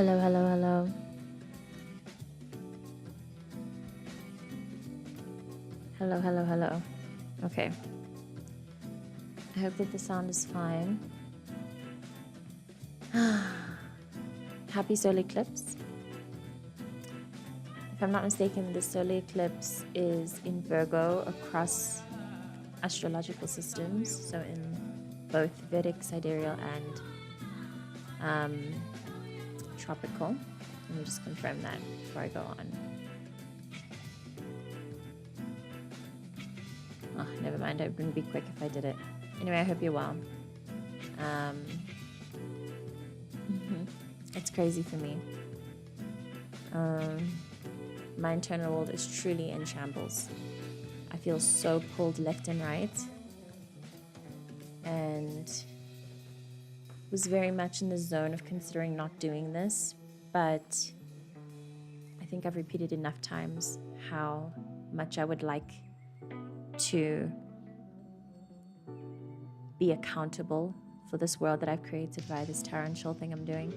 Hello, hello, hello. Hello, hello, hello. Okay. I hope that the sound is fine. Happy solar eclipse. If I'm not mistaken, the solar eclipse is in Virgo across astrological systems. So in both Vedic, sidereal, and tropical. Let me just confirm that before I go on. Oh, never mind. It wouldn't be quick if I did it. Anyway, I hope you're well. It's crazy for me. My internal world is truly in shambles. I feel so pulled left and right. And was very much in the zone of considering not doing this. But I think I've repeated enough times how much I would like to be accountable for this world that I've created via this Tarot&CHILL thing I'm doing.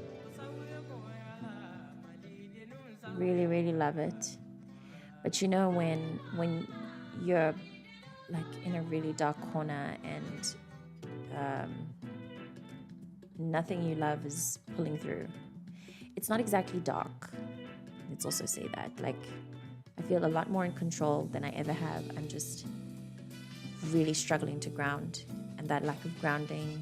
Really, really love it. But you know, when you're like in a really dark corner and nothing you love is pulling through, it's not exactly dark. Let's also say that. Like, I feel a lot more in control than I ever have. I'm just really struggling to ground, and that lack of grounding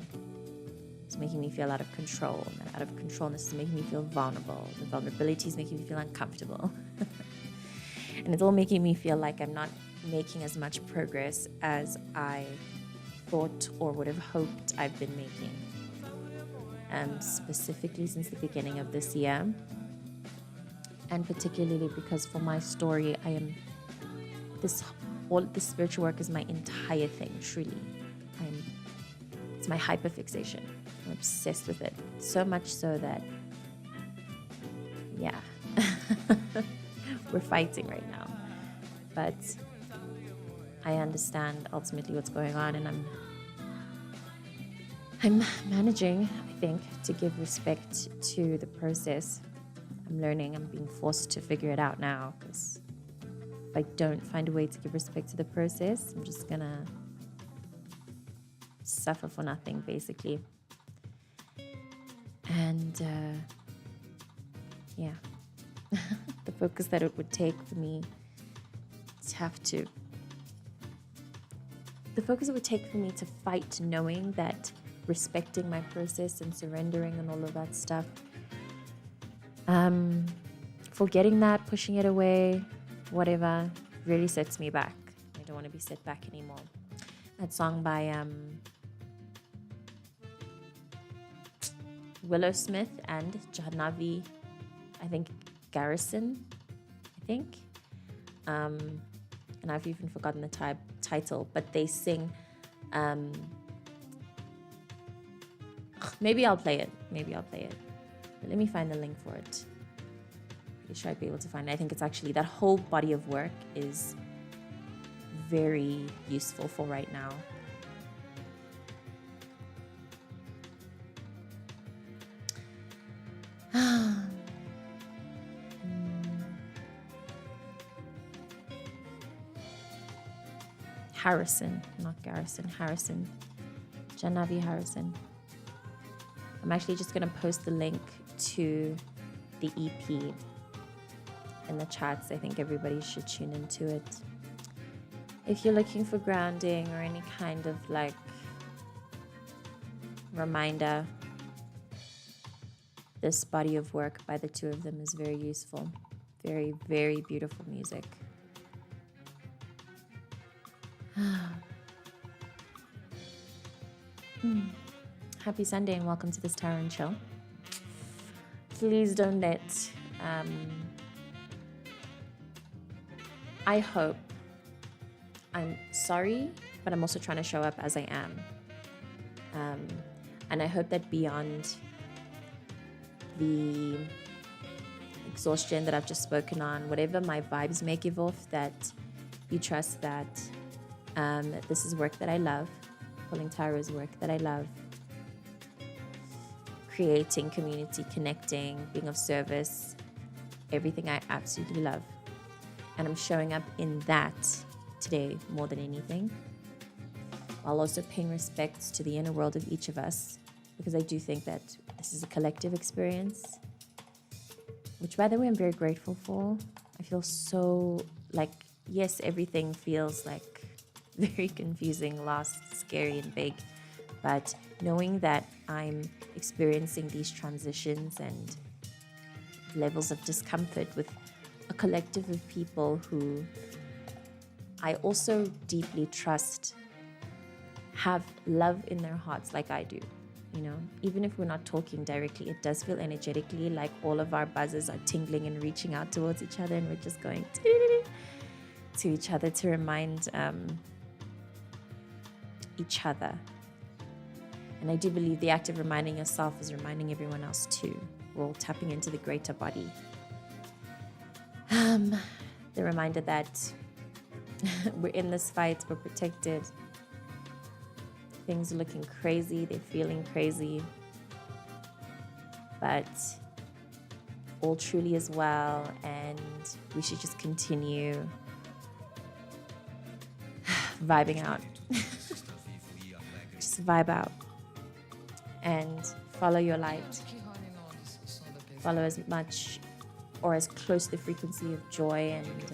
is making me feel out of control, and out of controlness is making me feel vulnerable. The vulnerability is making me feel uncomfortable. And it's all making me feel like I'm not making as much progress as I thought or would have hoped I've been making. Specifically since the beginning of this year. And particularly because for my story, all this spiritual work is my entire thing, truly. It's my hyperfixation. I'm obsessed with it. So much so that, yeah, we're fighting right now. But I understand ultimately what's going on, and I'm managing, I think, to give respect to the process. I'm learning. I'm being forced to figure it out now, because if I don't find a way to give respect to the process, I'm just gonna suffer for nothing, basically. And yeah, the focus that it would take for me to fight, knowing that respecting my process and surrendering and all of that stuff, forgetting that, pushing it away, whatever, really sets me back. I don't want to be set back anymore. That song by Willow Smith and Jahnavi, I think Garrison, and I've even forgotten the title, but they sing, maybe I'll play it, but let me find the link for it. Pretty sure I'd be able to find it. I think it's actually, that whole body of work is very useful for right now. Harrison, not Garrison, Harrison. Jahnavi Harrison. I'm actually just going to post the link to the EP in the chats. I think everybody should tune into it. If you're looking for grounding or any kind of like reminder, this body of work by the two of them is very useful. Very, very beautiful music. Happy Sunday and welcome to this Tarot&CHILL. Please don't let, I hope, I'm sorry, but I'm also trying to show up as I am. And I hope that beyond the exhaustion that I've just spoken on, whatever my vibes may give off, that you trust that this is work that I love. Pulling tarot is work that I love. creating community, connecting, being of service, everything I absolutely love. And I'm showing up in that today more than anything, while also paying respects to the inner world of each of us, because I do think that this is a collective experience, which, by the way, I'm very grateful for. I feel so like, yes, everything feels like very confusing, lost, scary, and big, but knowing that I'm experiencing these transitions and levels of discomfort with a collective of people who I also deeply trust have love in their hearts like I do. You know, even if we're not talking directly, it does feel energetically like all of our buzzes are tingling and reaching out towards each other, and we're just going to each other to remind each other. And I do believe the act of reminding yourself is reminding everyone else too. We're all tapping into the greater body. The reminder that we're in this fight, we're protected. Things are looking crazy, they're feeling crazy, but all truly is well, and we should just continue vibing out. Just vibe out and follow your light. Follow as much or as close to the frequency of joy and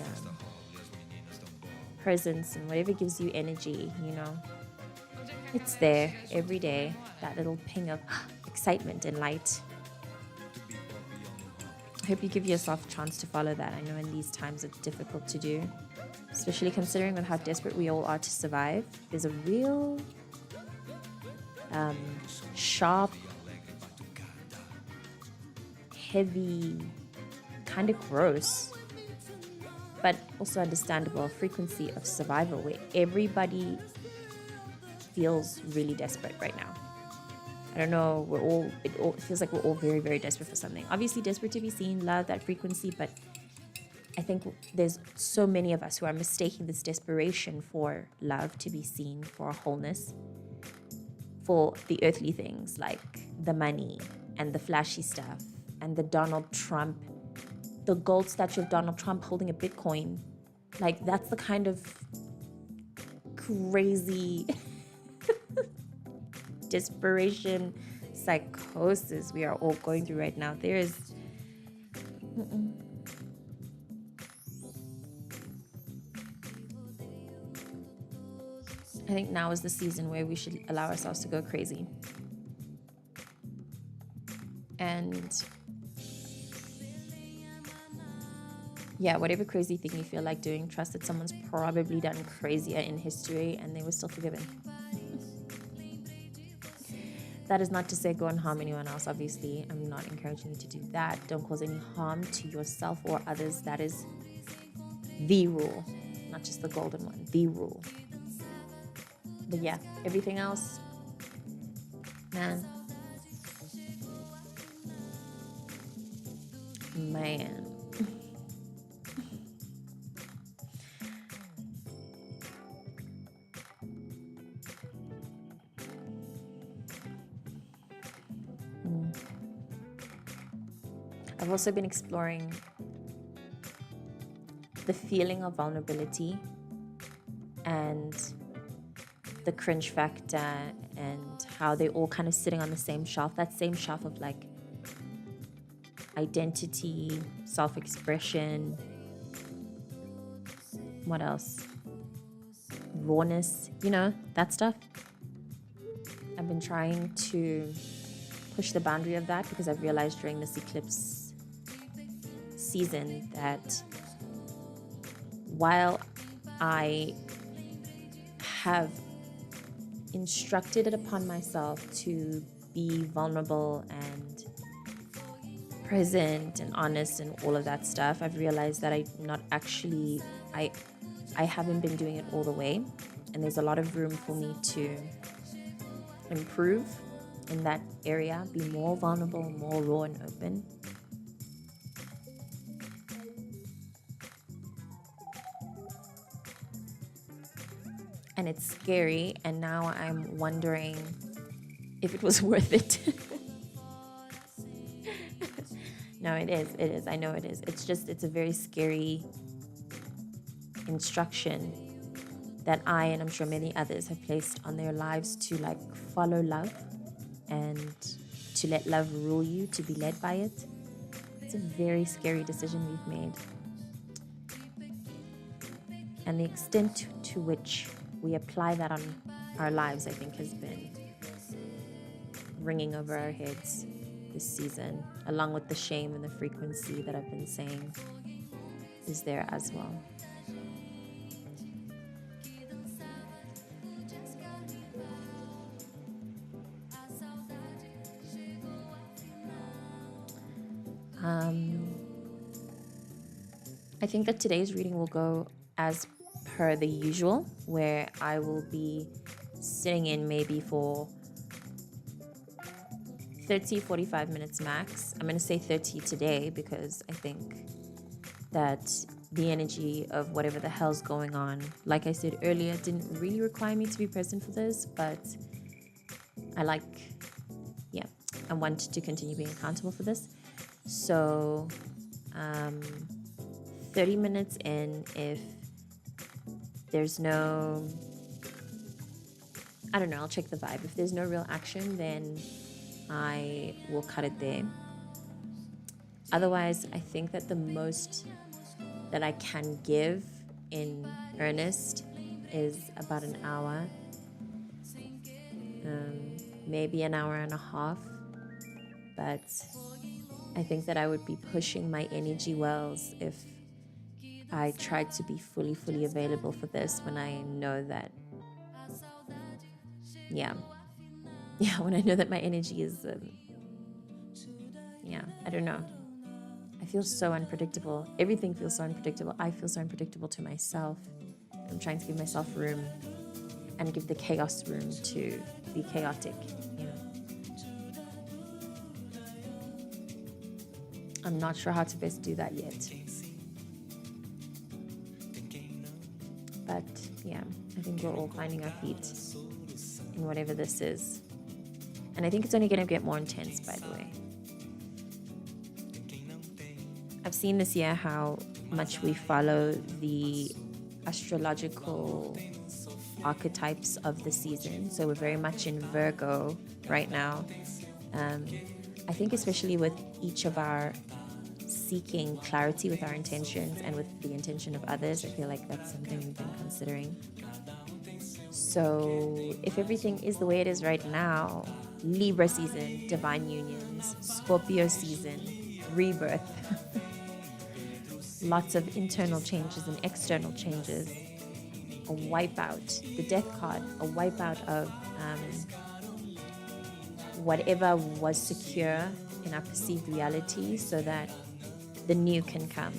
presence and whatever gives you energy, you know. It's there every day, that little ping of excitement and light. I hope you give yourself a chance to follow that. I know in these times it's difficult to do, especially considering with how desperate we all are to survive. There's a real sharp, heavy, kind of gross, but also understandable frequency of survival where everybody feels really desperate right now. I don't know, it feels like we're all very, very desperate for something. Obviously desperate to be seen, love, that frequency, but I think there's so many of us who are mistaking this desperation for love to be seen, for wholeness, for the earthly things like the money and the flashy stuff and the Donald Trump, the gold statue of Donald Trump holding a Bitcoin. Like, that's the kind of crazy desperation, psychosis we are all going through right now. There is I think now is the season where we should allow ourselves to go crazy. And yeah, whatever crazy thing you feel like doing, trust that someone's probably done crazier in history and they were still forgiven. That is not to say go and harm anyone else, obviously. I'm not encouraging you to do that. Don't cause any harm to yourself or others. That is the rule, not just the golden one, the rule. But yeah, everything else, man. I've also been exploring the feeling of vulnerability and the cringe factor and how they're all kind of sitting on the same shelf, that same shelf of like identity, self-expression, what else? Rawness, you know, that stuff. I've been trying to push the boundary of that because I've realized during this eclipse season that while I have instructed it upon myself to be vulnerable and present and honest and all of that stuff, I've realized that I haven't been doing it all the way, and there's a lot of room for me to improve in that area, be more vulnerable, more raw and open. And it's scary, and now I'm wondering if it was worth it. No, it is. It is. I know it is. It's a very scary instruction that I, and I'm sure many others, have placed on their lives to like follow love and to let love rule you, to be led by it. It's a very scary decision we've made. And the extent to which we apply that on our lives, I think, has been ringing over our heads this season, along with the shame and the frequency that I've been saying is there as well. I think that today's reading will go as per the usual, where I will be sitting in maybe for 30, 45 minutes max. I'm going to say 30 today because I think that the energy of whatever the hell's going on, like I said earlier, didn't really require me to be present for this, but I want to continue being accountable for this. So 30 minutes in, if there's no, I don't know, I'll check the vibe. If there's no real action, then I will cut it there. Otherwise, I think that the most that I can give in earnest is about an hour, maybe an hour and a half. But I think that I would be pushing my energy wells if I tried to be fully available for this when I know that, when I know that my energy is, I don't know. I feel so unpredictable. Everything feels so unpredictable. I feel so unpredictable to myself. I'm trying to give myself room and give the chaos room to be chaotic, I'm not sure how to best do that yet. But I think we're all finding our feet in whatever this is. And I think it's only going to get more intense, by the way. I've seen this year how much we follow the astrological archetypes of the season. So we're very much in Virgo right now. I think especially with each of our seeking clarity with our intentions and with the intention of others, I feel like that's something we've been considering. So if everything is the way it is right now, Libra season, divine unions, Scorpio season, rebirth, lots of internal changes and external changes, a wipeout, the death card, a wipeout of whatever was secure in our perceived reality so that the new can come.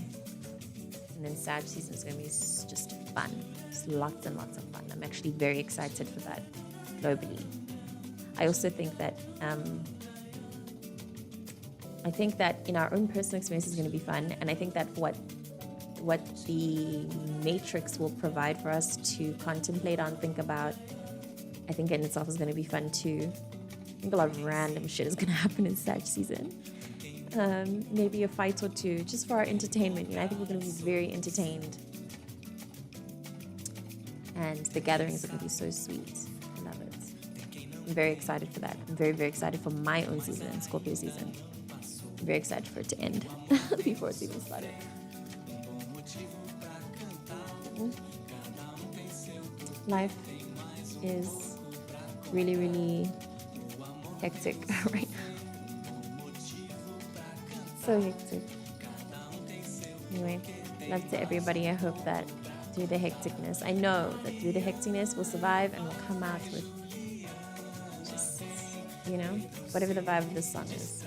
And then Sag season is going to be just fun. Just lots and lots of fun. I'm actually very excited for that globally. I also think that in our own personal experience is going to be fun. And I think that what the matrix will provide for us to contemplate on, think about, I think in itself is going to be fun too. I think a lot of random shit is going to happen in Sag season. Maybe a fight or two, just for our entertainment. I think we're going to be very entertained. And the gatherings are going to be so sweet. I love it. I'm very excited for that. I'm very, very excited for my own season, Scorpio season. I'm very excited for it to end before it's even started. Life is really, really hectic right now. So hectic. Anyway, love to everybody. I hope that through the hecticness, I know that through the hecticness we'll survive and we'll come out with just, whatever the vibe of this song is.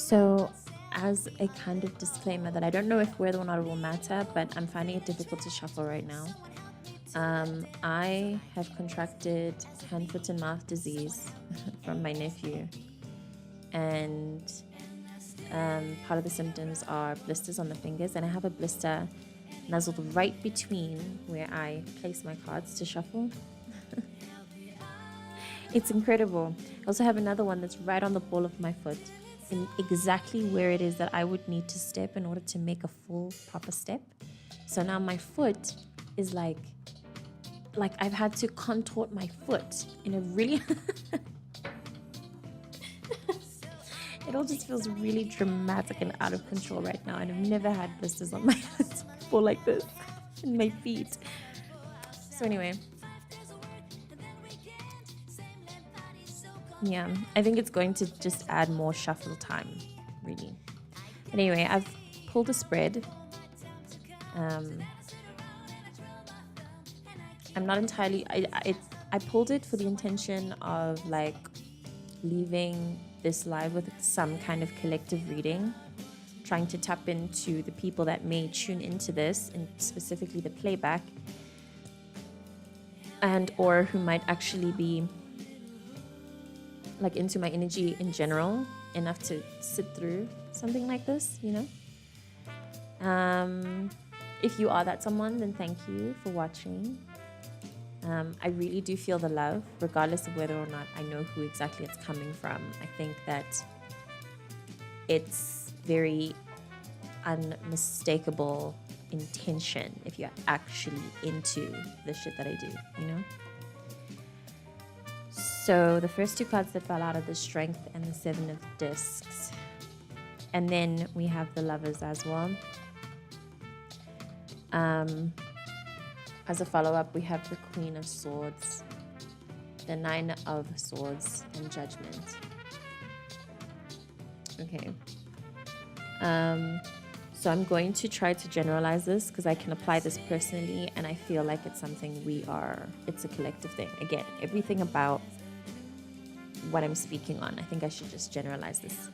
So, as a kind of disclaimer that I don't know if whether or not it will matter, but I'm finding it difficult to shuffle right now. I have contracted hand, foot, and mouth disease from my nephew, and part of the symptoms are blisters on the fingers, and I have a blister nuzzled right between where I place my cards to shuffle. It's incredible. I also have another one that's right on the ball of my foot, in exactly where it is that I would need to step in order to make a full proper step. So now my foot is like I've had to contort my foot in a really it all just feels really dramatic and out of control right now, and I've never had blisters on my foot before like this in my feet. So anyway, yeah, I think it's going to just add more shuffle time, really. But anyway, I've pulled a spread. I'm not entirely. I pulled it for the intention of like leaving this live with some kind of collective reading, trying to tap into the people that may tune into this, and specifically the playback, and or who might actually be like into my energy in general enough to sit through something like this, you know. If you are that someone, then thank you for watching. I really do feel the love, regardless of whether or not I know who exactly it's coming from. I think that it's very unmistakable intention if you're actually into the shit that I do, you know? So the first two cards that fell out are the Strength and the Seven of Discs. And then we have the Lovers as well. As a follow-up, we have the Queen of Swords, the Nine of Swords, and Judgment. Okay. So I'm going to try to generalize this because I can apply this personally, and I feel like it's something it's a collective thing. Again, everything about what I'm speaking on, I think I should just generalize this.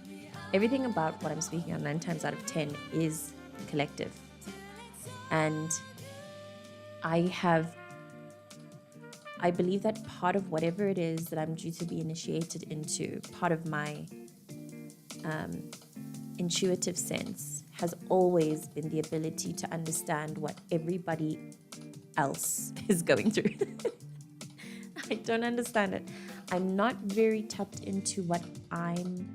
Everything about what I'm speaking on 9 times out of 10 is collective. And I believe that part of whatever it is that I'm due to be initiated into, part of my intuitive sense has always been the ability to understand what everybody else is going through. I don't understand it. I'm not very tapped into what I'm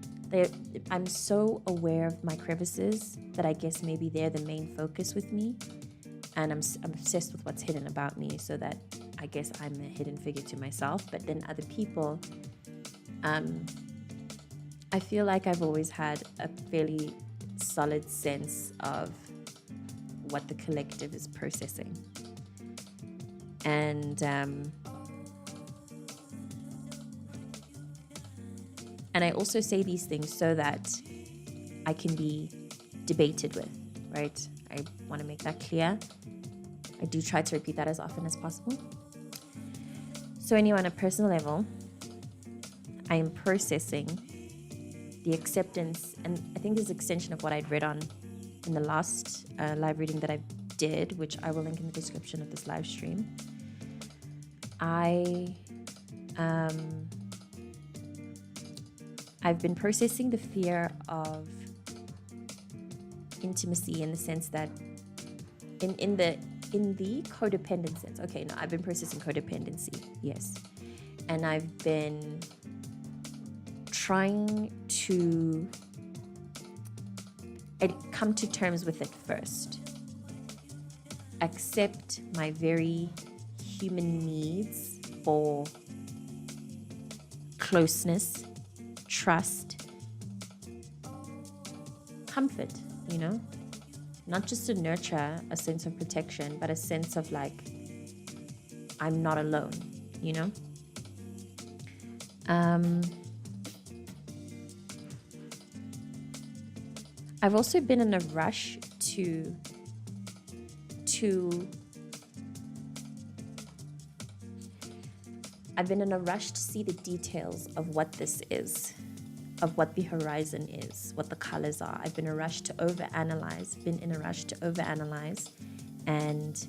so aware of my crevices that I guess maybe they're the main focus with me. And I'm obsessed with what's hidden about me, so that I guess I'm a hidden figure to myself. But then other people, I feel like I've always had a fairly solid sense of what the collective is processing. And I also say these things so that I can be debated with, right? I want to make that clear. I do try to repeat that as often as possible. So anyway, on a personal level, I am processing the acceptance, and I think this is an extension of what I'd read on in the last live reading that I did, which I will link in the description of this live stream. I've been processing the fear of intimacy in the sense that in the codependent sense. Okay, no, I've been processing codependency, yes. And I've been trying to come to terms with it first. Accept my very human needs for closeness, trust, comfort, you know? Not just to nurture a sense of protection, but a sense of like, I'm not alone, you know? I've also been in a rush to see the details of what this is. of what the horizon is, what the colors are. I've been in a rush to overanalyze, and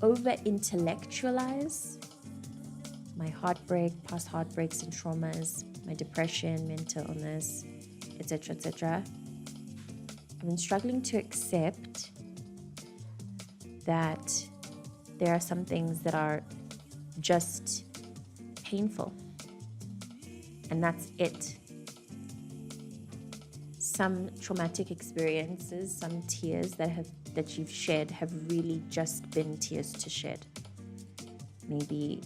over-intellectualize my heartbreak, past heartbreaks and traumas, my depression, mental illness, etc., etc. I've been struggling to accept that there are some things that are just painful, and that's it. Some traumatic experiences, some tears that you've shed have really just been tears to shed. Maybe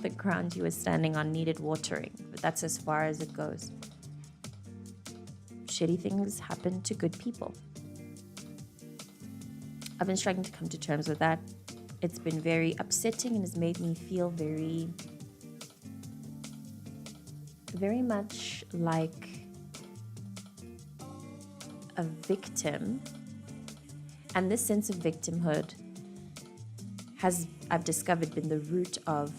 the ground you were standing on needed watering, but that's as far as it goes. Shitty things happen to good people. I've been struggling to come to terms with that. It's been very upsetting and has made me feel very much like a victim. And this sense of victimhood has, I've discovered, been the root of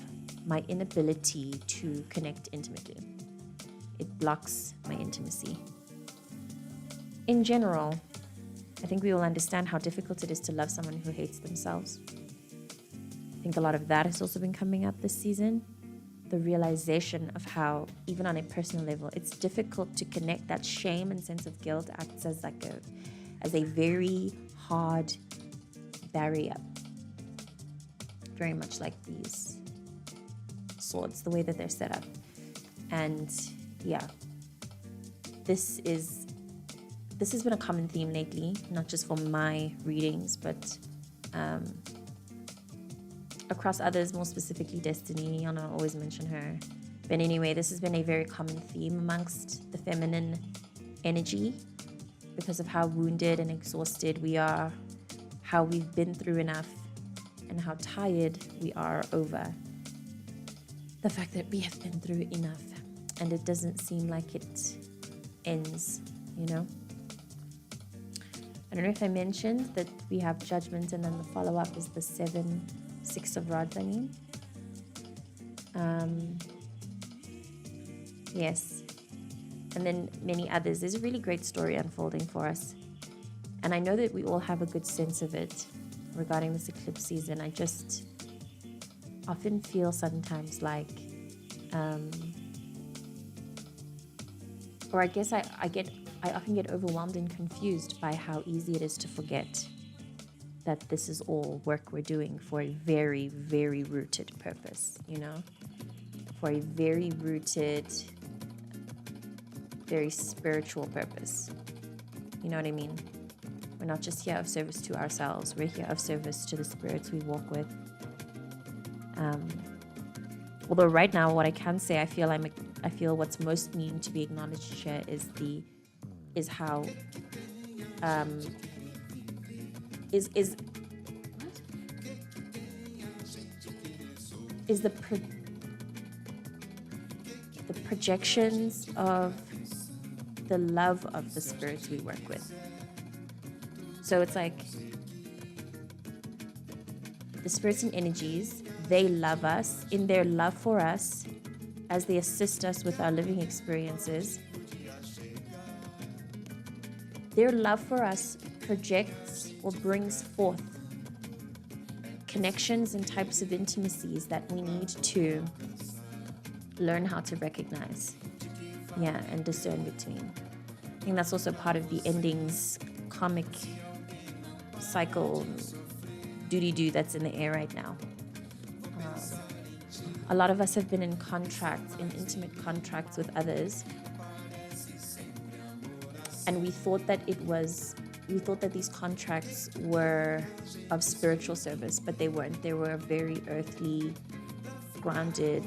my inability to connect intimately. It blocks my intimacy. In general, I think we all understand how difficult it is to love someone who hates themselves. I think a lot of that has also been coming up this season. The realization of how, even on a personal level, it's difficult to connect. That shame and sense of guilt acts as a very hard barrier. Very much like these swords, the way that they're set up. And yeah, this has been a common theme lately, not just for my readings, but across others, more specifically Destiny. I don't always mention her. But anyway, this has been a very common theme amongst the feminine energy because of how wounded and exhausted we are, how we've been through enough, and how tired we are over the fact that we have been through enough and it doesn't seem like it ends, you know? I don't know if I mentioned that we have judgment and then the follow-up is the 6 of rods, I mean. Yes. And then many others. There's a really great story unfolding for us. And I know that we all have a good sense of it regarding this eclipse season. I just often feel sometimes like, or I guess I often get overwhelmed and confused by how easy it is to forget that this is all work we're doing for a very, very rooted purpose, you know? For a very rooted, very spiritual purpose. You know what I mean? We're not just here of service to ourselves. We're here of service to the spirits we walk with. Although right now, what I can say, I feel what's most needing to be acknowledged here is how the projections of the love of the spirits we work with. So it's like the spirits and energies, they love us. In their love for us, as they assist us with our living experiences, their love for us projects or brings forth connections and types of intimacies that we need to learn how to recognize, and discern between. I think that's also part of the endings karmic cycle doody-doo that's in the air right now. A lot of us have been in intimate contracts with others, and we thought that these contracts were of spiritual service, but they weren't. They were very earthly, grounded,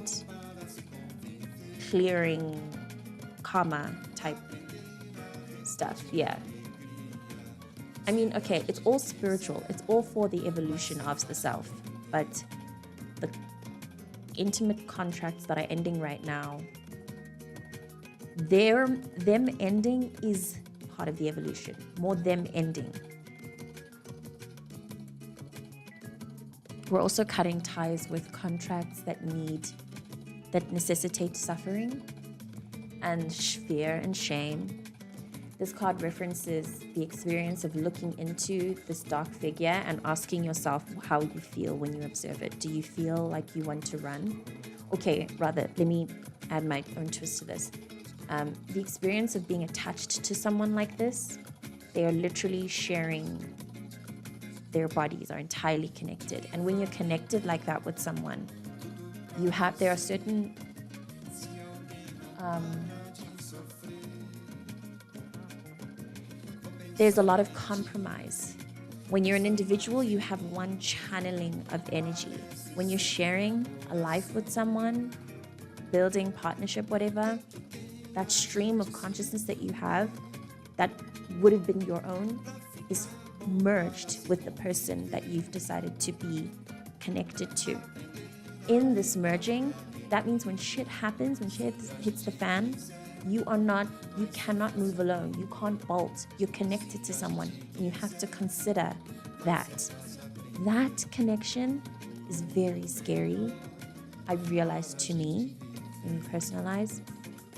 clearing, karma type stuff. Yeah. I mean, okay, it's all spiritual. It's all for the evolution of the self. But the intimate contracts that are ending right now, them ending is part of the evolution. More them ending. We're also cutting ties with contracts that need that necessitate suffering and fear and shame. This card references the experience of looking into this dark figure and asking yourself how you feel when you observe it. Do you feel like you want to run? Okay, rather, let me add my own twist to this. The experience of being attached to someone like this, they are literally sharing, their bodies are entirely connected. And when you're connected like that with someone, there are certain there's a lot of compromise. When you're an individual, you have one channeling of energy. When you're sharing a life with someone, building partnership, whatever, that stream of consciousness that you have that would have been your own is merged with the person that you've decided to be connected to. In this merging, that means when shit happens, when shit hits the fan, you cannot move alone. You can't bolt. You're connected to someone, and you have to consider that. That connection is very scary, I realized, to me, when you personalize,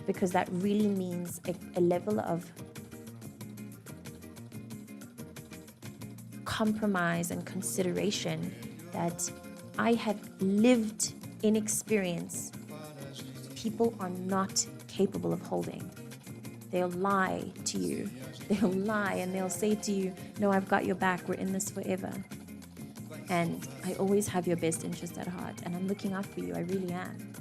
because that really means a level of compromise and consideration that I have lived in experience. People are not capable of holding. They'll lie to you. They'll lie and they'll say to you, no, I've got your back. We're in this forever. And I always have your best interest at heart. And I'm looking out for you. I really am.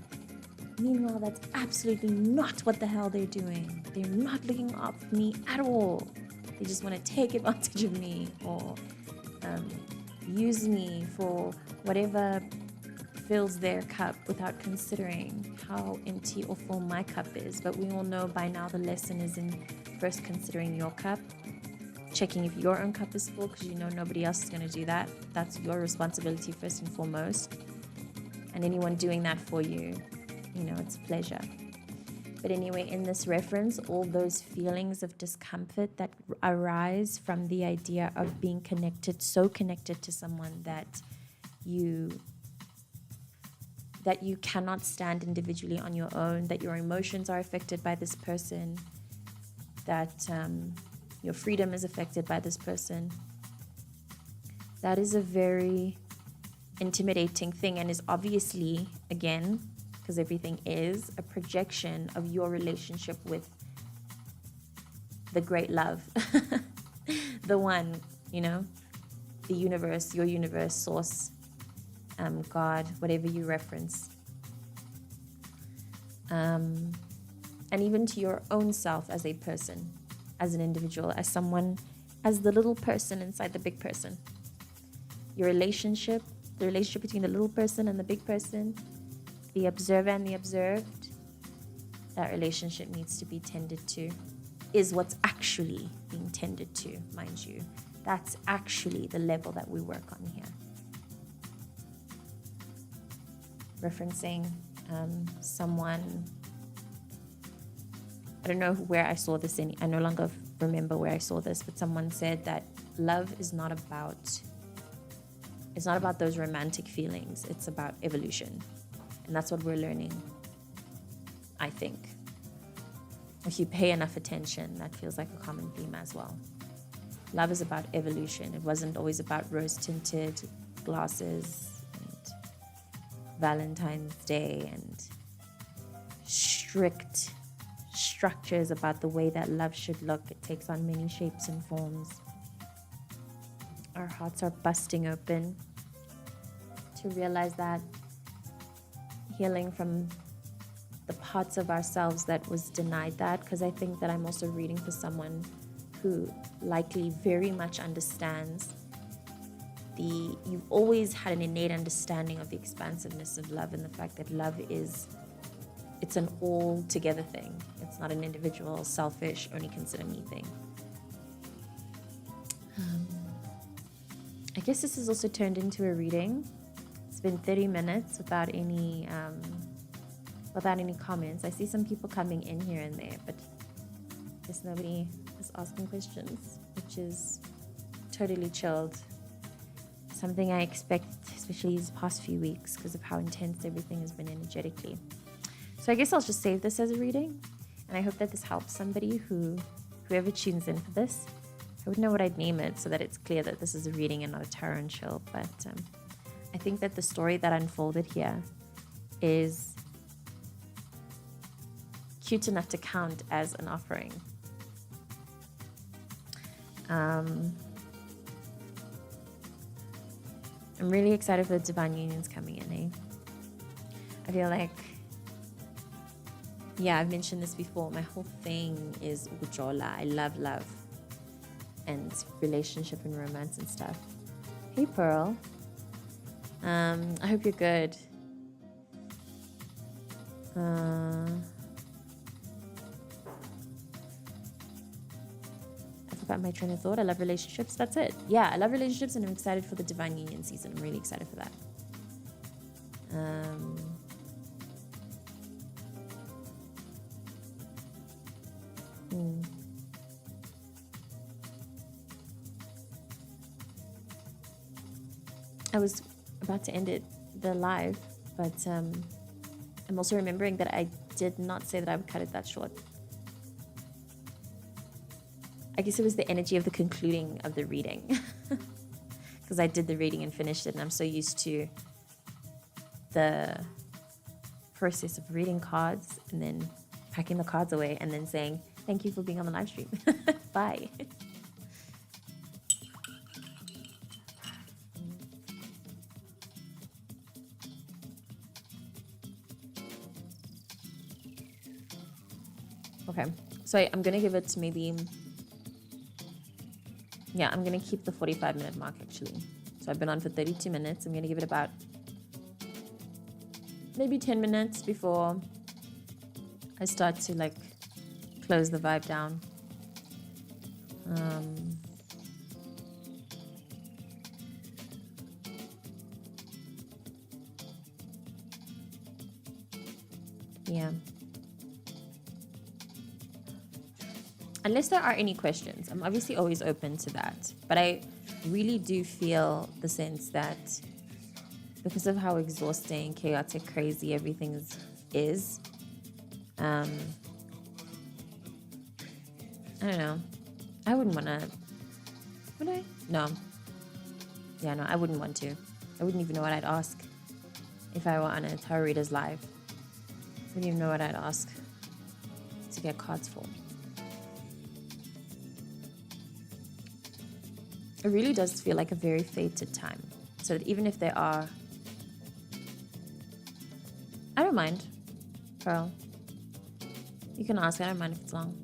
Meanwhile, that's absolutely not what the hell they're doing. They're not looking out for me at all. They just want to take advantage of me or use me for whatever fills their cup without considering how empty or full my cup is. But we all know by now the lesson is in first considering your cup, checking if your own cup is full, because you know nobody else is going to do that. That's your responsibility first and foremost. And anyone doing that for you, it's a pleasure. But anyway, in this reference, all those feelings of discomfort that arise from the idea of being connected, so connected to someone that you cannot stand individually on your own, that your emotions are affected by this person, that your freedom is affected by this person. That is a very intimidating thing and is obviously, again, because everything is a projection of your relationship with the great love, the one, the universe, your universe, source, God, whatever you reference. And even to your own self as a person, as an individual, as someone, as the little person inside the big person. Your relationship, the relationship between the little person and the big person, the observer and the observed, that relationship needs to be tended to, is what's actually being tended to, mind you. That's actually the level that we work on here. Referencing someone, I don't know where I saw this in, I no longer remember where I saw this, but someone said that love is not about those romantic feelings, it's about evolution. And that's what we're learning, I think. If you pay enough attention, that feels like a common theme as well. Love is about evolution. It wasn't always about rose-tinted glasses and Valentine's Day and strict structures about the way that love should look. It takes on many shapes and forms. Our hearts are busting open to realize that, healing from the parts of ourselves that was denied that, because I think that I'm also reading for someone who likely very much understands you've always had an innate understanding of the expansiveness of love and the fact that love it's an all-together thing. It's not an individual, selfish, only consider me thing. I guess this has also turned into a reading. It's been 30 minutes without any comments. I see some people coming in here and there, but I guess nobody is asking questions, which is totally chilled. Something I expect, especially these past few weeks, because of how intense everything has been energetically. So I guess I'll just save this as a reading. And I hope that this helps somebody whoever tunes in for this. I wouldn't know what I'd name it so that it's clear that this is a reading and not a tarot and chill. But I think that the story that unfolded here is cute enough to count as an offering. I'm really excited for the divine unions coming in, eh? I feel like, yeah, I've mentioned this before. My whole thing is ujola. I love love and relationship and romance and stuff. Hey, Pearl. I hope you're good. I forgot my train of thought. I love relationships. That's it. Yeah, I love relationships and I'm excited for the divine union season. I'm really excited for that. I was about to end the live, but I'm also remembering that I did not say that I would cut it that short. I guess it was the energy of the concluding of the reading. Because I did the reading and finished it, and I'm so used to the process of reading cards and then packing the cards away and then saying, thank you for being on the live stream. Bye. Okay, so I'm going to give it maybe... Yeah, I'm going to keep the 45-minute mark, actually. So I've been on for 32 minutes. I'm going to give it about maybe 10 minutes before I start to, like, close the vibe down. Yeah. Unless there are any questions, I'm obviously always open to that. But I really do feel the sense that because of how exhausting, chaotic, crazy everything is, I don't know. I wouldn't want to. Would I? No. Yeah, no, I wouldn't want to. I wouldn't even know what I'd ask if I were on a tarot reader's live. I wouldn't even know what I'd ask to get cards for. It really does feel like a very fated time. So that even if there are... I don't mind, Pearl. You can ask. I don't mind if it's long.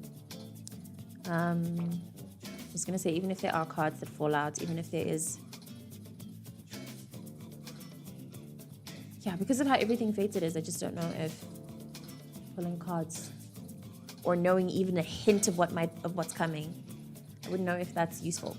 I was going to say, even if there are cards that fall out, even if there is... Yeah, because of how everything fated is, I just don't know if pulling cards or knowing even a hint of what's coming, I wouldn't know if that's useful.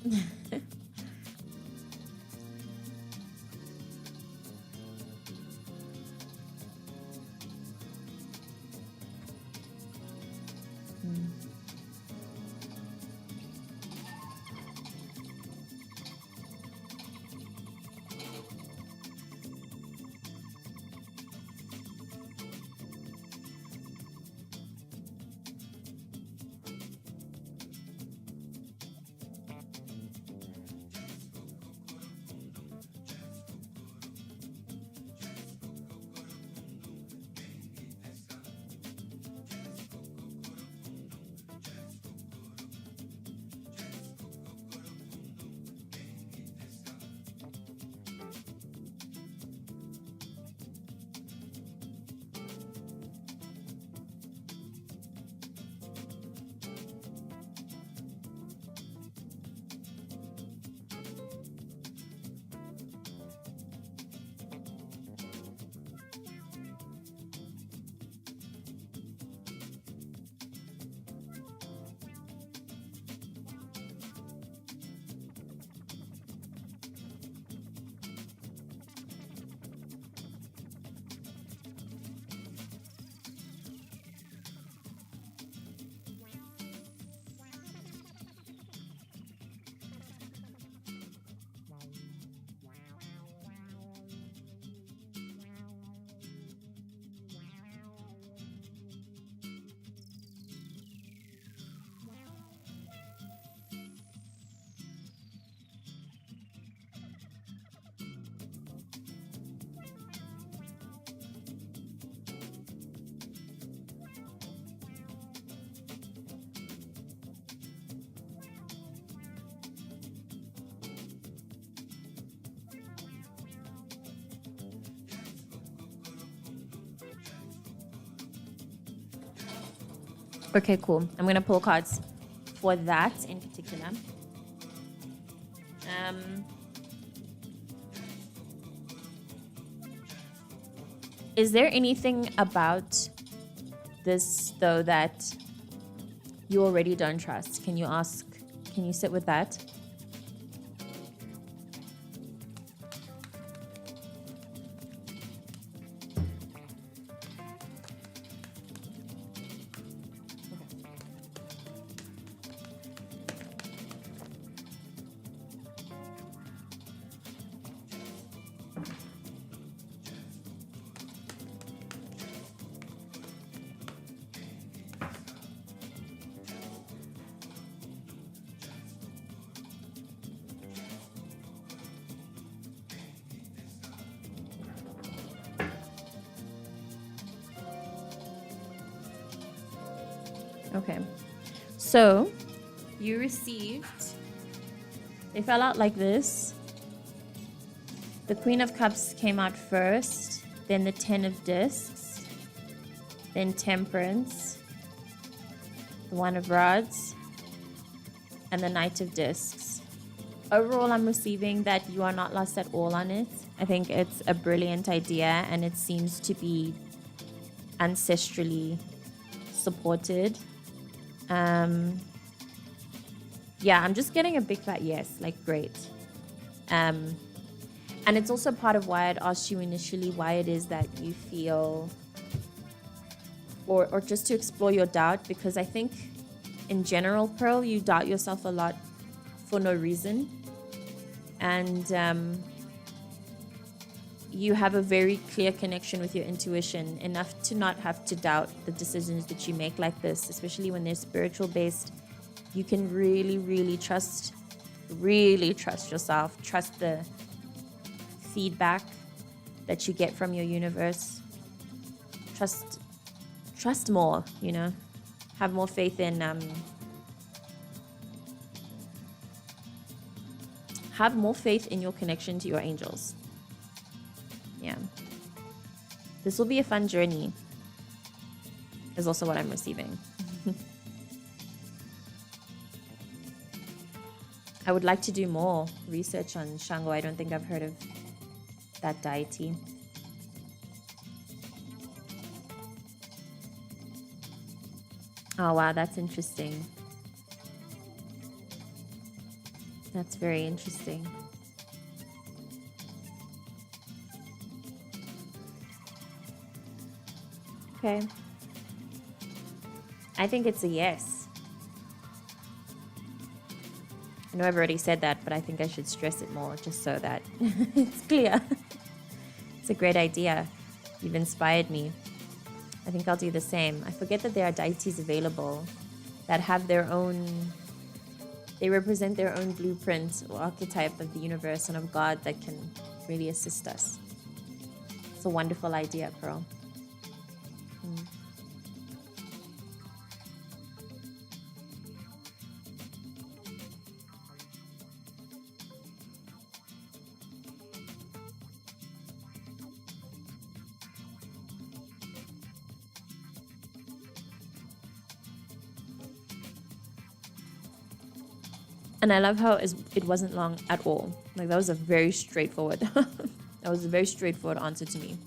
Okay, cool. I'm going to pull cards for that in particular. Is there anything about this, though, that you already don't trust? Can you sit with that? Okay. So, you received... They fell out like this. The Queen of Cups came out first, then the Ten of Discs, then Temperance, the One of Rods, and the Knight of Discs. Overall, I'm receiving that you are not lost at all on it. I think it's a brilliant idea, and it seems to be ancestrally supported. Yeah, I'm just getting a big fat yes, like great. And it's also part of why I'd asked you initially why it is that you feel, or just to explore your doubt, because I think in general, Pearl, you doubt yourself a lot for no reason. And you have a very clear connection with your intuition, enough to not have to doubt the decisions that you make like this, especially when they're spiritual based. You can really, really trust yourself, trust the feedback that you get from your universe. Trust more, you know, have more faith in, have more faith in your connection to your angels. Yeah. This will be a fun journey, is also what I'm receiving. I would like to do more research on Shango. I don't think I've heard of that deity. Oh, wow, that's interesting. That's very interesting. Okay. I think it's a yes. I know I've already said that, but I think I should stress it more just so that it's clear. It's a great idea. You've inspired me. I think I'll do the same. I forget that there are deities available that have their own... They represent their own blueprint or archetype of the universe and of God that can really assist us. It's a wonderful idea, Pearl. And I love how it wasn't long at all. Like, that was a very straightforward... that was a very straightforward answer to me.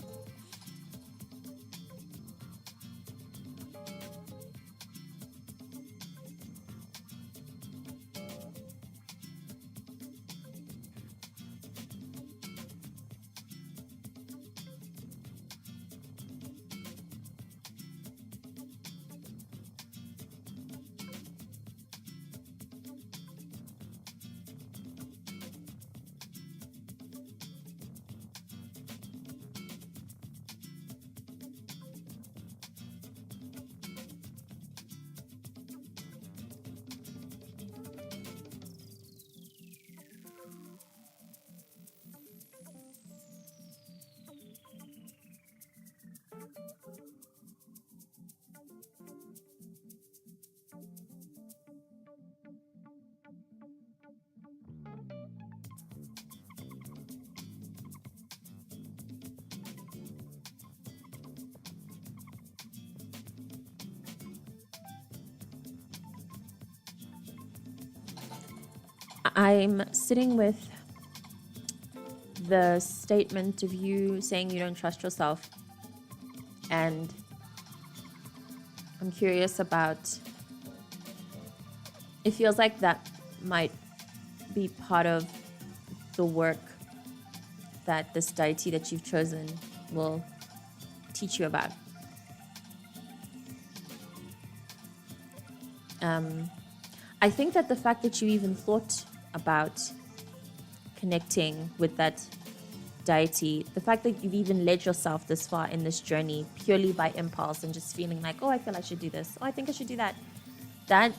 I'm sitting with the statement of you saying you don't trust yourself. And I'm curious about, it feels like that might be part of the work that this deity that you've chosen will teach you about. I think that the fact that you even thought about connecting with that deity, the fact that you've even led yourself this far in this journey purely by impulse and just feeling like, oh, I feel I should do this, oh, I think I should do that, that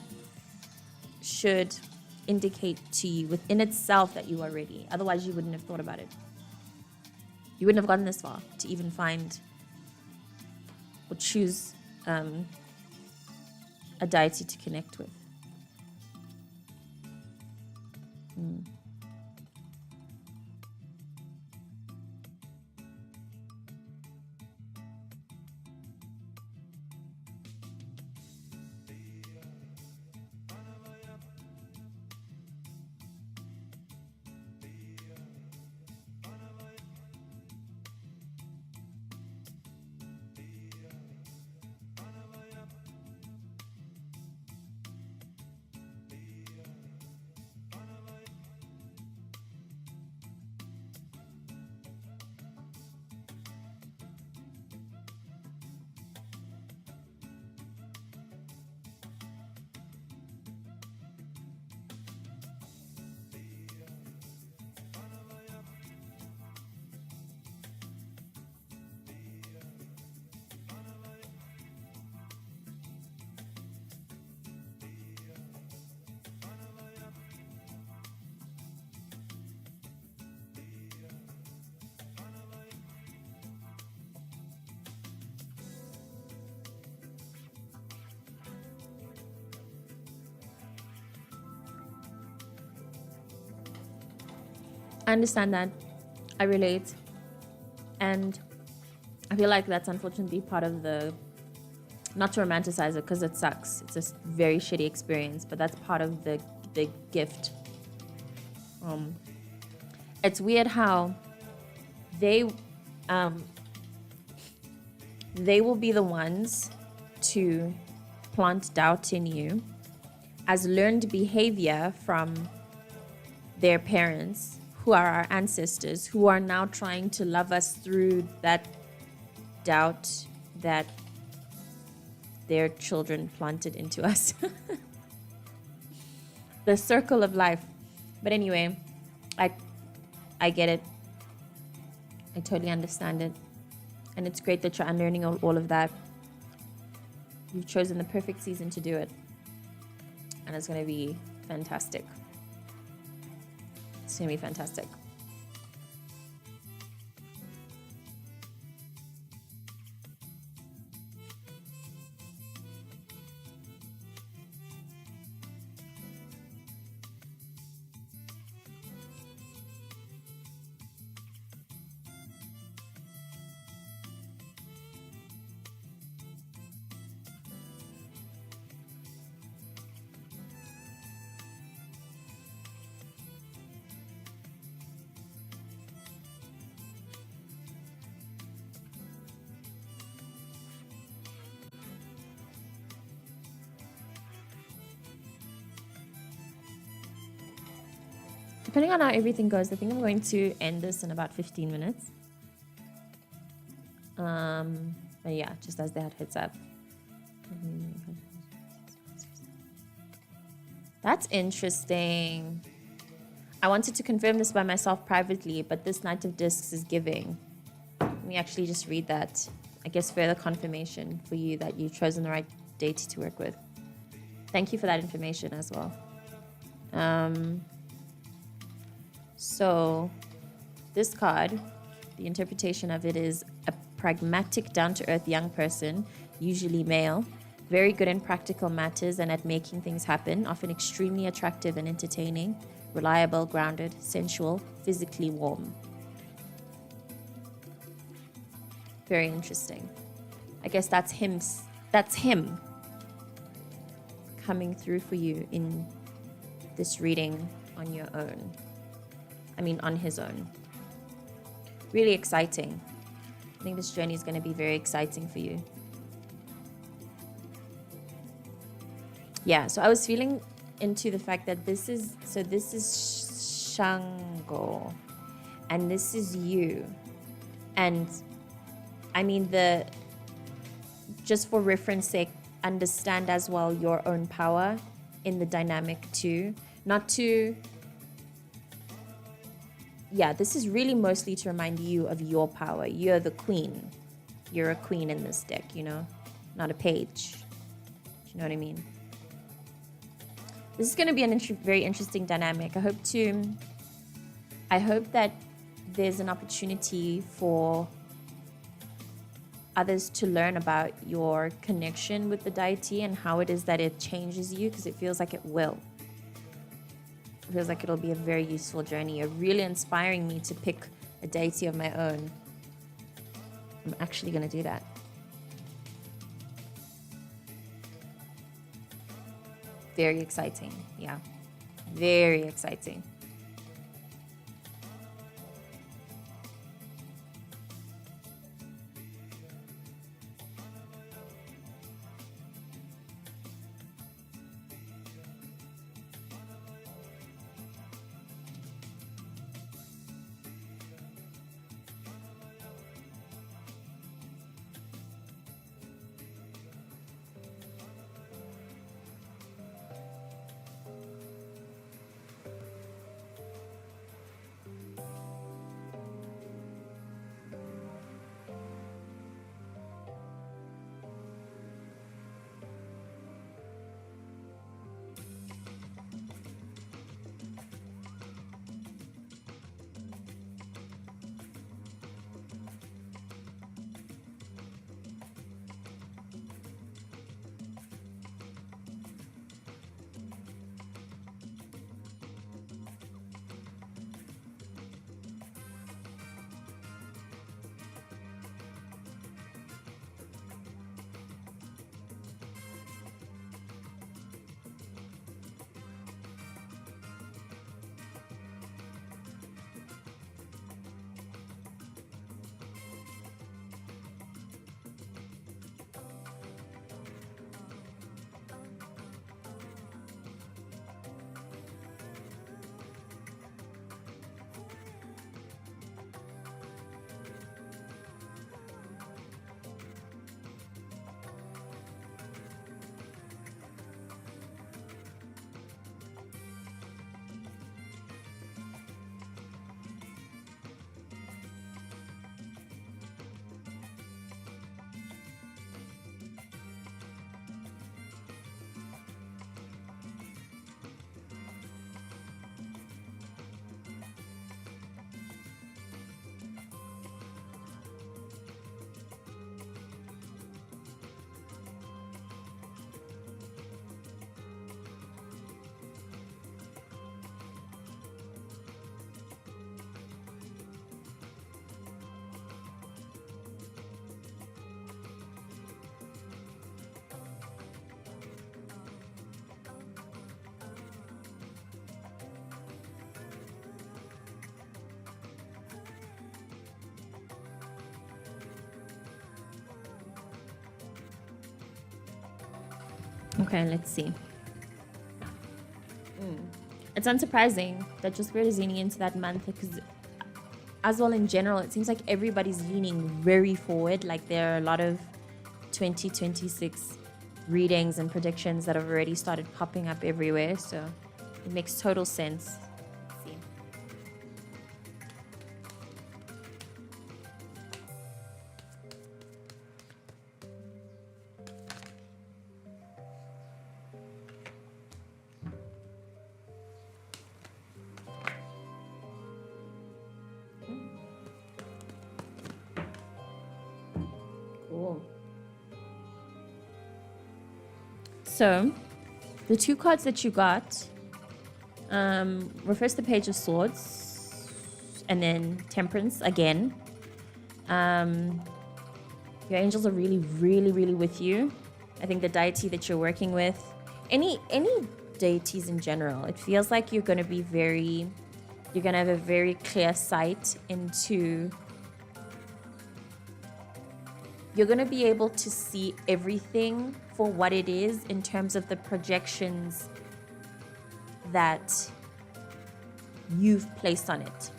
should indicate to you within itself that you are ready. Otherwise, you wouldn't have thought about it. You wouldn't have gotten this far to even find or choose a deity to connect with. I understand that. I relate. And I feel like that's unfortunately part of the, not to romanticize it because it sucks. It's a very shitty experience, but that's part of the gift. It's weird how they will be the ones to plant doubt in you as learned behavior from their parents, who are our ancestors, who are now trying to love us through that doubt that their children planted into us. The circle of life. But anyway, I get it. I totally understand it. And it's great that you're unlearning all of that. You've chosen the perfect season to do it. And it's going to be fantastic. It's going to be fantastic. Depending on how everything goes, I think I'm going to end this in about 15 minutes. But yeah, just as that hits up. That's interesting. I wanted to confirm this by myself privately, but this Knight of Discs is giving. Let me actually just read that. I guess further confirmation for you that you've chosen the right deity to work with. Thank you for that information as well. So this card, the interpretation of it is a pragmatic, down-to-earth young person, usually male, very good in practical matters and at making things happen, often extremely attractive and entertaining, reliable, grounded, sensual, physically warm. Very interesting. I guess that's him coming through for you in this reading on your own. I mean, on his own. Really exciting. I think this journey is going to be very exciting for you. Yeah, so I was feeling into the fact that this is Shango, and this is you. And I mean, just for reference sake, understand as well your own power in the dynamic too. This is really mostly to remind you of your power. You're the queen. You're a queen in this deck, not a page. Do you know what I mean? This is going to be a very interesting dynamic. I hope that there's an opportunity for others to learn about your connection with the deity and how it is that it changes you, because it feels like it will. It feels like it'll be a very useful journey. You're really inspiring me to pick a deity of my own. I'm actually going to do that. Very exciting. Yeah. Very exciting. Okay, let's see. It's unsurprising that your spirit is leaning into that month, because as well in general, it seems like everybody's leaning very forward. Like there are a lot of 2026 readings and predictions that have already started popping up everywhere. So it makes total sense. Let's see. Cool. So, the two cards that you got were first the Page of Swords and then Temperance again. Your angels are really, really, really with you. I think the deity that you're working with, any deities in general. It feels like you're going to be you're going to have a very clear sight into, you're going to be able to see everything for what it is in terms of the projections that you've placed on it.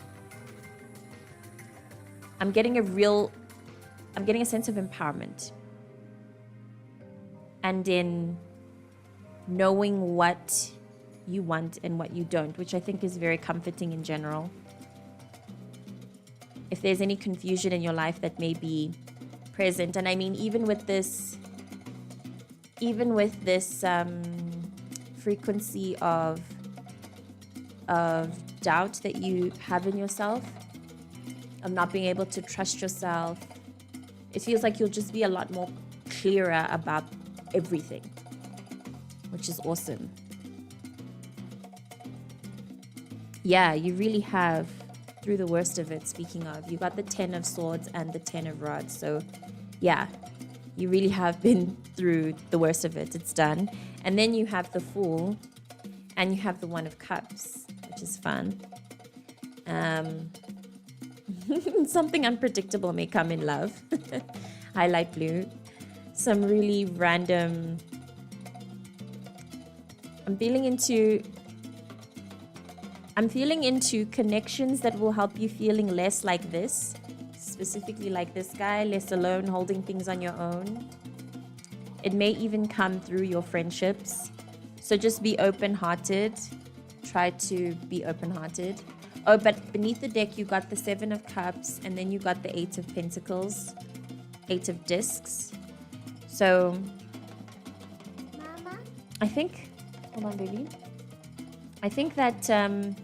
I'm getting a sense of empowerment. And in knowing what you want and what you don't, which I think is very comforting in general. If there's any confusion in your life that may be present, and I mean, even with this frequency of doubt that you have in yourself, of not being able to trust yourself, it feels like you'll just be a lot more clearer about everything, which is awesome. Yeah, you really have, through the worst of it, speaking of, you got the 10 of Swords and the 10 of Rods. So yeah, you really have been through the worst of it. It's done. And then you have the Fool and you have the One of Cups, which is fun. Something unpredictable may come in love. Highlight blue. Some really random, I'm feeling into connections that will help you feeling less like this, specifically like this guy, less alone, holding things on your own. It may even come through your friendships. So just be open-hearted. Try to be open-hearted. Oh, but beneath the deck, you got the 7 of Cups, and then you got the 8 of Pentacles, 8 of Discs. So, Mama? I think, hold on, baby. I think that I'm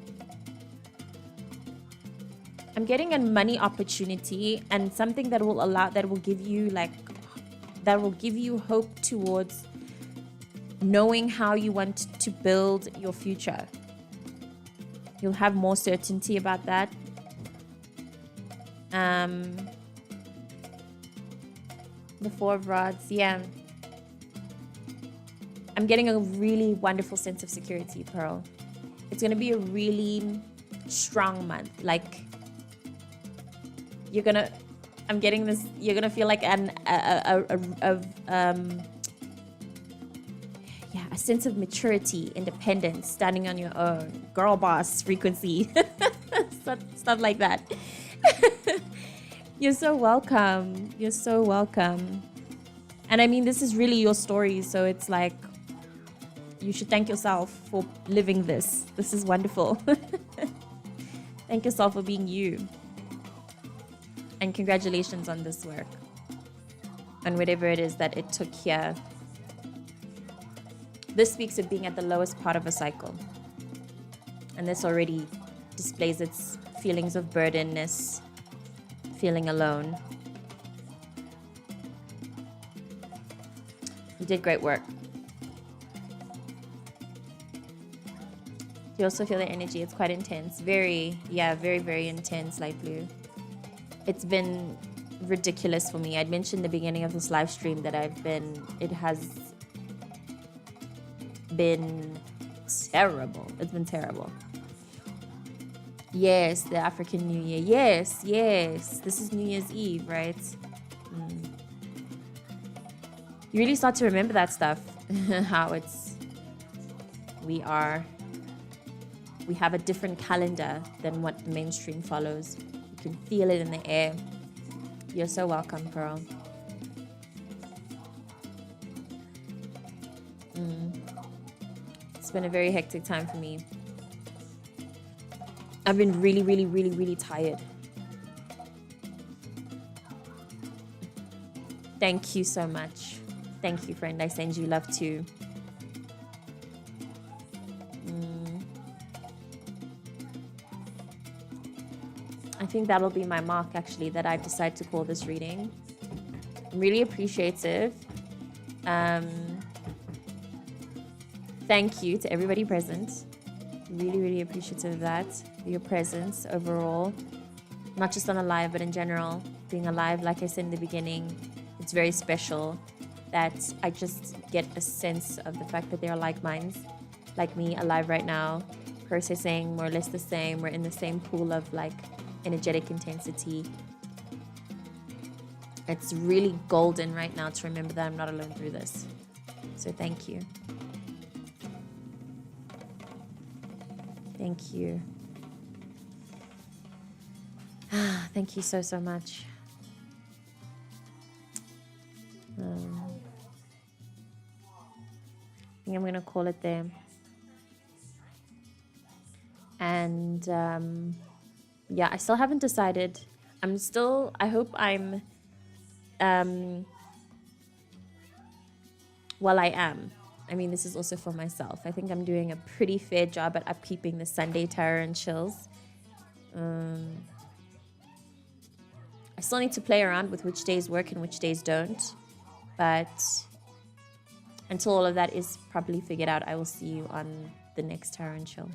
getting a money opportunity and something that will give you hope towards knowing how you want to build your future. You'll have more certainty about that. The 4 of Rods, yeah. I'm getting a really wonderful sense of security, Pearl. It's going to be a really strong month. Like, you're going to feel like a sense of maturity, independence, standing on your own, girl boss frequency, stuff like that. You're so welcome. You're so welcome. And I mean, this is really your story, so it's like, you should thank yourself for living this. This is wonderful. Thank yourself for being you. And congratulations on this work. And whatever it is that it took here. This speaks of being at the lowest part of a cycle. And this already displays its feelings of burdenness, feeling alone. You did great work. You also feel the energy. It's quite intense. Very, very intense, light blue. It's been ridiculous for me. I'd mentioned at the beginning of this live stream that it has been terrible. It's been terrible. Yes, the African New Year. Yes. This is New Year's Eve, right? You really start to remember that stuff. How we have a different calendar than what the mainstream follows. You can feel it in the air. You're so welcome, Pearl. It's been a very hectic time for me. I've been really tired. Thank you so much. Thank you, friend. I send you love too. I think that'll be my mark, actually, that I've decided to call this reading. I'm really appreciative. Thank you to everybody present. Really appreciative of that, for your presence overall. Not just on a live, but in general. Being alive, like I said in the beginning, it's very special that I just get a sense of the fact that there are like minds. like me alive right now, processing more or less the same. We're in the same pool of like energetic intensity. It's really golden right now to remember that I'm not alone through this. So thank you. Thank you. Thank you so, so much. I think I'm going to call it there. And yeah, I still haven't decided. I hope I'm, well, I am. I mean, this is also for myself. I think I'm doing a pretty fair job at upkeeping the Sunday Tarot and Chills. I still need to play around with which days work and which days don't. But until all of that is properly figured out, I will see you on the next Tarot and Chill.